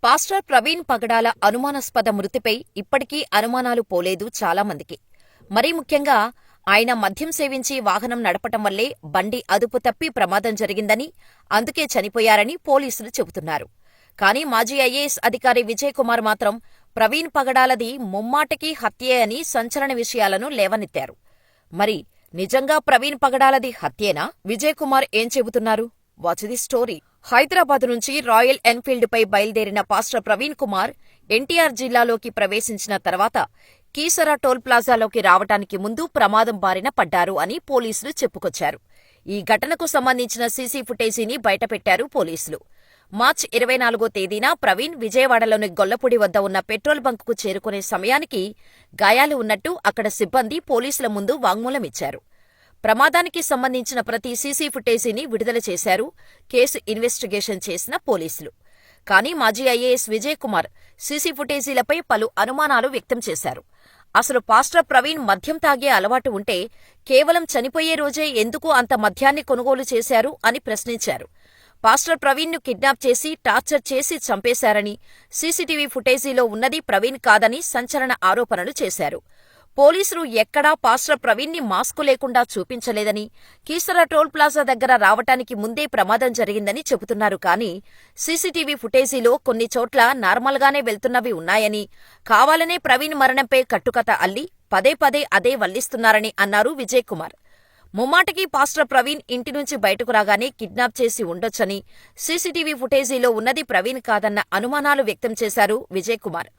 Pastor Praveen పగడాల అనుమానాస్పద మృతిపై ఇప్పటికీ అనుమానాలు పోలేదు చాలామందికి. మరీ ముఖ్యంగా ఆయన మద్యం సేవించి వాహనం నడపటం వల్లే బండి అదుపు తప్పి ప్రమాదం జరిగిందని, అందుకే చనిపోయారని పోలీసులు చెబుతున్నారు. కానీ మాజీ ఐఏఎస్ అధికారి విజయ్ కుమార్ మాత్రం ప్రవీణ్ పగడాలది ముమ్మాటికీ హత్యే అని సంచలన విషయాలను లేవనెత్తారు. మరి నిజంగా ప్రవీణ్ పగడాలది హత్యేనా? విజయ్ కుమార్ ఏం చెబుతున్నారు? Watch the story. హైదరాబాద్ నుంచి రాయల్ ఎన్ఫీల్డ్ పై బయలుదేరిన పాస్టర్ ప్రవీణ్ కుమార్ ఎన్టీఆర్ జిల్లాలోకి ప్రవేశించిన తర్వాత కీసర టోల్ ప్లాజాలోకి రావటానికి ముందు ప్రమాదం బారిన పడ్డారు అని పోలీసులు చెప్పుకొచ్చారు. ఈ ఘటనకు సంబంధించిన సీసీ ఫుటేజీని బయటపెట్టారు పోలీసులు. మార్చి 24వ తేదీన ప్రవీణ్ విజయవాడలోని గొల్లపూడి వద్ద ఉన్న పెట్రోల్ బంకుకు చేరుకునే సమయానికి గాయాలు ఉన్నట్టు అక్కడ సిబ్బంది పోలీసుల ముందు వాంగ్మూలమిచ్చారు. ప్రమాదానికి సంబంధించిన ప్రతి సీసీ ఫుటేజీని విడుదల చేశారు కేసు ఇన్వెస్టిగేషన్ చేసిన పోలీసులు. కానీ మాజీ ఐఏఎస్ విజయ్ కుమార్ సీసీ ఫుటేజీలపై పలు అనుమానాలు వ్యక్తం చేశారు. అసలు పాస్టర్ ప్రవీణ్ మద్యం తాగే అలవాటు ఉంటే కేవలం చనిపోయే రోజే ఎందుకు అంత మద్యాన్ని కొనుగోలు చేశారు అని ప్రశ్నించారు. పాస్టర్ ప్రవీణ్ను కిడ్నాప్ చేసి టార్చర్ చేసి చంపేశారని, సీసీటీవీ ఫుటేజీలో ఉన్నది ప్రవీణ్ కాదని సంచలన ఆరోపణలు చేశారు. పోలీసులు ఎక్కడా పాస్టర్ ప్రవీణ్ని మాస్కు లేకుండా చూపించలేదని, కీసర టోల్ ప్లాజా దగ్గర రావటానికి ముందే ప్రమాదం జరిగిందని చెబుతున్నారు. కానీ సీసీటీవీ ఫుటేజీలో కొన్ని చోట్ల నార్మల్గానే వెళ్తున్నవి ఉన్నాయని, కావాలనే ప్రవీణ్ మరణంపై కట్టుకథ అల్లి పదే పదే అదే వల్లిస్తున్నారని అన్నారు విజయ్ కుమార్. ముమ్మాటికి పాస్టర్ ప్రవీణ్ ఇంటి నుంచి బయటకు రాగానే కిడ్నాప్ చేసి ఉండొచ్చని, సీసీటీవీ ఫుటేజీలో ఉన్నది ప్రవీణ్ కాదన్న అనుమానాలు వ్యక్తం చేశారు విజయ్ కుమార్.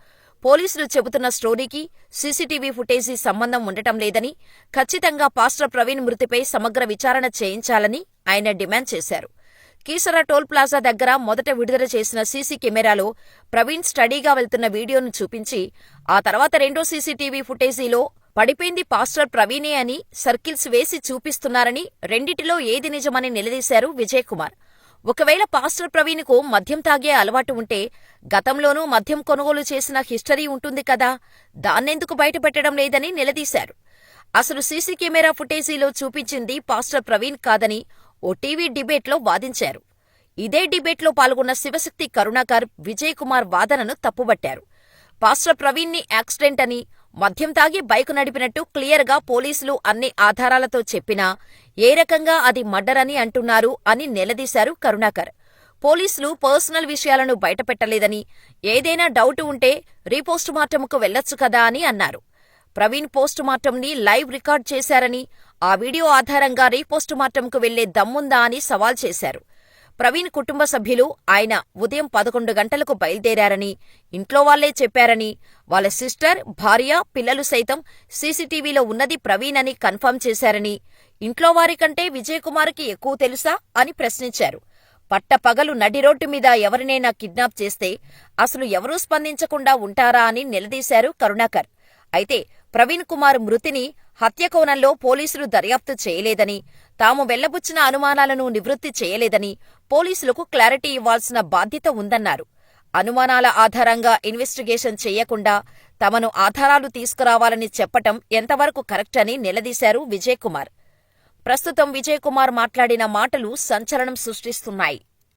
పోలీసులు చెబుతున్న స్టోరీకి సీసీటీవీ ఫుటేజీ సంబంధం ఉండటం లేదని, ఖచ్చితంగా పాస్టర్ ప్రవీణ్ మృతిపై సమగ్ర విచారణ చేయించాలని ఆయన డిమాండ్ చేశారు. కీసర టోల్ ప్లాజా దగ్గర మొదట విడుదల చేసిన సీసీ కెమెరాలో ప్రవీణ్ స్టడీగా వెళ్తున్న వీడియోను చూపించి, ఆ తర్వాత రెండో సీసీటీవీ ఫుటేజీలో పడిపోయింది పాస్టర్ ప్రవీణే అని సర్కిల్స్ వేసి చూపిస్తున్నారని, రెండిటిలో ఏది నిజమని నిలదీశారు విజయ్ కుమార్. ఒకవేళ పాస్టర్ ప్రవీణ్కు మద్యం తాగే అలవాటు ఉంటే గతంలోనూ మద్యం కొనుగోలు చేసిన హిస్టరీ ఉంటుంది కదా, దాన్నెందుకు బయటపెట్టడం లేదని నిలదీశారు. అసలు సీసీ కెమెరా ఫుటేజీలో చూపించింది పాస్టర్ ప్రవీణ్ కాదని ఓ టీవీ డిబేట్లో వాదించారు. ఇదే డిబేట్లో పాల్గొన్న శివశక్తి కరుణాకర్ విజయ్ కుమార్ వాదనను తప్పుబట్టారు. పాస్టర్ ప్రవీణ్ని యాక్సిడెంట్ అని, మద్యం తాగి బైకు నడిపినట్టు క్లియర్గా పోలీసులు అన్ని ఆధారాలతో చెప్పినా ఏ రకంగా అది మర్డర్ అని అంటున్నారు అని నిలదీశారు కరుణాకర్. పోలీసులు పర్సనల్ విషయాలను బయటపెట్టలేదని, ఏదైనా డౌట్ ఉంటే రీపోస్టుమార్టంకు వెళ్లొచ్చు కదా అని అన్నారు. ప్రవీణ్ పోస్టుమార్టంని లైవ్ రికార్డ్ చేశారని, ఆ వీడియో ఆధారంగా రీపోస్టుమార్టంకు వెళ్లే దమ్ముందా అని సవాల్ చేశారు. ప్రవీణ్ కుటుంబ సభ్యులు ఆయన ఉదయం 11 గంటలకు బయలుదేరారని, ఇంట్లో వాళ్లే చెప్పారని, వాళ్ళ సిస్టర్, భార్య, పిల్లలు సైతం సీసీటీవీలో ఉన్నది ప్రవీణ్ అని కన్ఫర్మ్ చేశారని, ఇంట్లో వారికంటే విజయ్ కుమార్కి ఎక్కువ తెలుసా అని ప్రశ్నించారు. పట్టపగలు నడిరోడ్డు మీద ఎవరినైనా కిడ్నాప్ చేస్తే అసలు ఎవరూ స్పందించకుండా ఉంటారా అని నిలదీశారు కరుణాకర్. అయితే ప్రవీణ్ కుమార్ మృతిని హత్య కోణంలో పోలీసులు దర్యాప్తు చేయలేదని, తాము వెళ్లబుచ్చిన అనుమానాలను నివృత్తి చేయలేదని పోలీసులకు క్లారిటీ ఇవ్వాల్సిన బాధ్యత ఉందన్నారు. అనుమానాల ఆధారంగా ఇన్వెస్టిగేషన్ చేయకుండా తమను ఆధారాలు తీసుకురావాలని చెప్పటం ఎంతవరకు కరెక్ట్ అని నిలదీశారు విజయ్ కుమార్. ప్రస్తుతం విజయ్ కుమార్ మాట్లాడిన మాటలు సంచలనం సృష్టిస్తున్నాయి.